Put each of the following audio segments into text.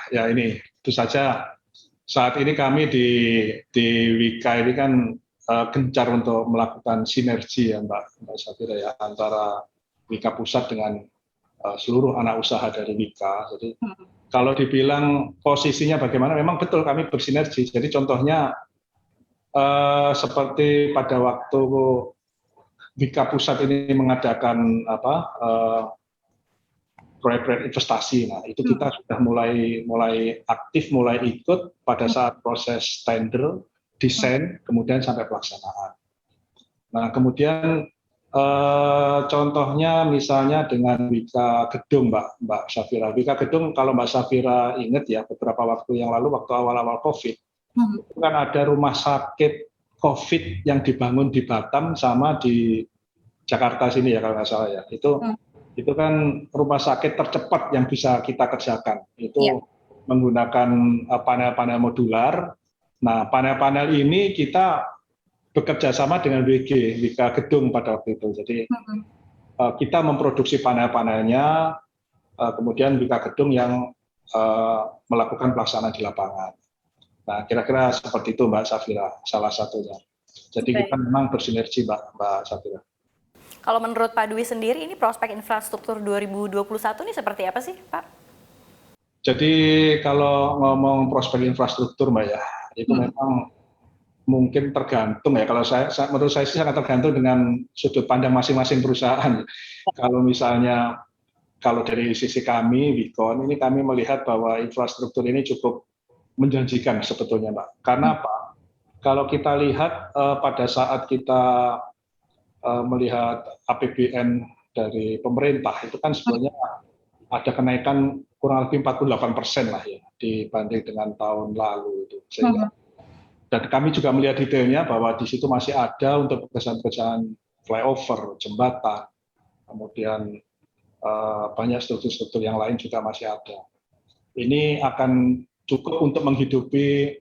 ya ini itu saja saat ini kami di Wika ini kan gencar untuk melakukan sinergi ya Mbak Safira ya antara Wika Pusat dengan seluruh anak usaha dari Wika. Jadi kalau dibilang posisinya bagaimana, memang betul kami bersinergi. Jadi contohnya seperti pada waktu Wika Pusat ini mengadakan proyek-proyek investasi. Nah, itu kita sudah mulai aktif, mulai ikut pada saat proses tender, desain, kemudian sampai pelaksanaan. Nah, kemudian contohnya misalnya dengan Wika Gedung, Mbak Safira. Wika Gedung, kalau Mbak Safira ingat ya, beberapa waktu yang lalu, waktu awal-awal COVID, itu kan ada rumah sakit COVID yang dibangun di Batam sama di Jakarta sini ya kalau nggak salah ya. Itu kan rumah sakit tercepat yang bisa kita kerjakan. Itu menggunakan panel-panel modular. Nah, panel-panel ini kita bekerja sama dengan Wika Gedung pada waktu itu. Jadi kita memproduksi panel-panelnya, kemudian Wika Gedung yang melakukan pelaksanaan di lapangan. Nah, kira-kira seperti itu Mbak Safira, salah satunya. Jadi kita memang bersinergi Mbak Safira. Kalau menurut Pak Dwi sendiri, ini prospek infrastruktur 2021 ini seperti apa sih, Pak? Jadi kalau ngomong prospek infrastruktur, Mbak ya, itu memang mungkin tergantung ya. Kalau menurut saya sih sangat tergantung dengan sudut pandang masing-masing perusahaan. Kalau misalnya, kalau dari sisi kami, Wikon, ini kami melihat bahwa infrastruktur ini cukup menjanjikan sebetulnya, Mbak. Karena apa? Kalau kita lihat pada saat kita melihat APBN dari pemerintah itu kan sebenarnya ada kenaikan kurang lebih 48% lah ya dibanding dengan tahun lalu itu. Sehingga dan kami juga melihat detailnya bahwa di situ masih ada untuk pekerjaan-pekerjaan flyover, jembatan, kemudian banyak struktur-struktur yang lain juga masih ada. Ini akan cukup untuk menghidupi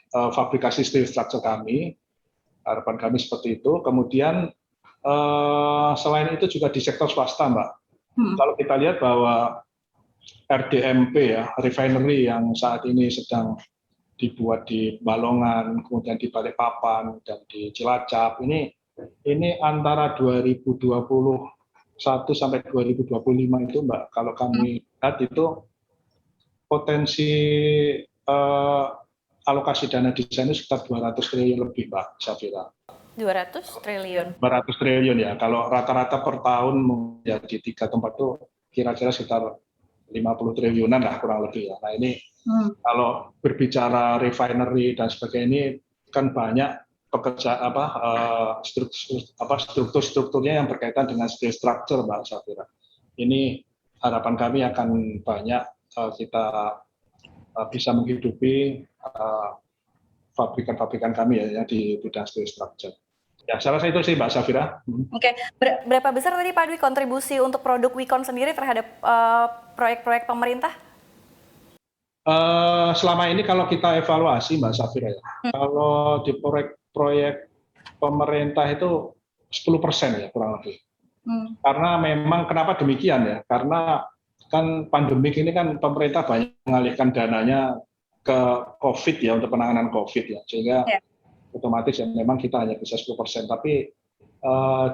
fabrikasi steel structure kami. Harapan kami seperti itu. Kemudian selain itu juga di sektor swasta, Mbak. Kalau kita lihat bahwa RDMP ya, refinery yang saat ini sedang dibuat di Balongan, kemudian di Balikpapan dan di Cilacap, ini antara 2021 sampai 2025 itu, Mbak, kalau kami lihat itu potensi alokasi dana di sana sekitar 200 triliun lebih, Mbak Safira. 200 triliun. 200 triliun ya. Kalau rata-rata per tahun menjadi 3 tempat itu kira-kira sekitar 50 triliunan lah kurang lebih ya. Nah ini kalau berbicara refinery dan sebagainya ini kan banyak strukturnya yang berkaitan dengan steel structure, Mbak Safira. Ini harapan kami akan banyak kita bisa menghidupi fabrikan-fabrikan kami ya di bidang steel structure. Ya, saya rasa itu sih Mbak Safira. Oke, berapa besar tadi Pak Dwi kontribusi untuk produk Wikon sendiri terhadap proyek-proyek pemerintah? Selama ini kalau kita evaluasi Mbak Safira ya, kalau di proyek pemerintah itu 10% ya kurang lebih. Karena memang kenapa demikian ya? Karena kan pandemik ini kan pemerintah banyak mengalihkan dananya ke COVID ya, untuk penanganan COVID ya, sehingga otomatis ya memang kita hanya bisa 10%, tapi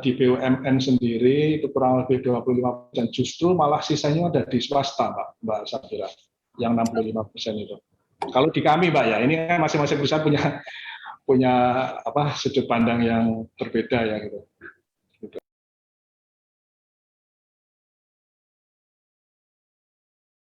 di BUMN sendiri itu kurang lebih 25%, justru malah sisanya ada di swasta Mbak Safira, yang 65% itu. Kalau di kami Mbak ya, ini kan masing-masing perusahaan punya sudut pandang yang berbeda ya gitu.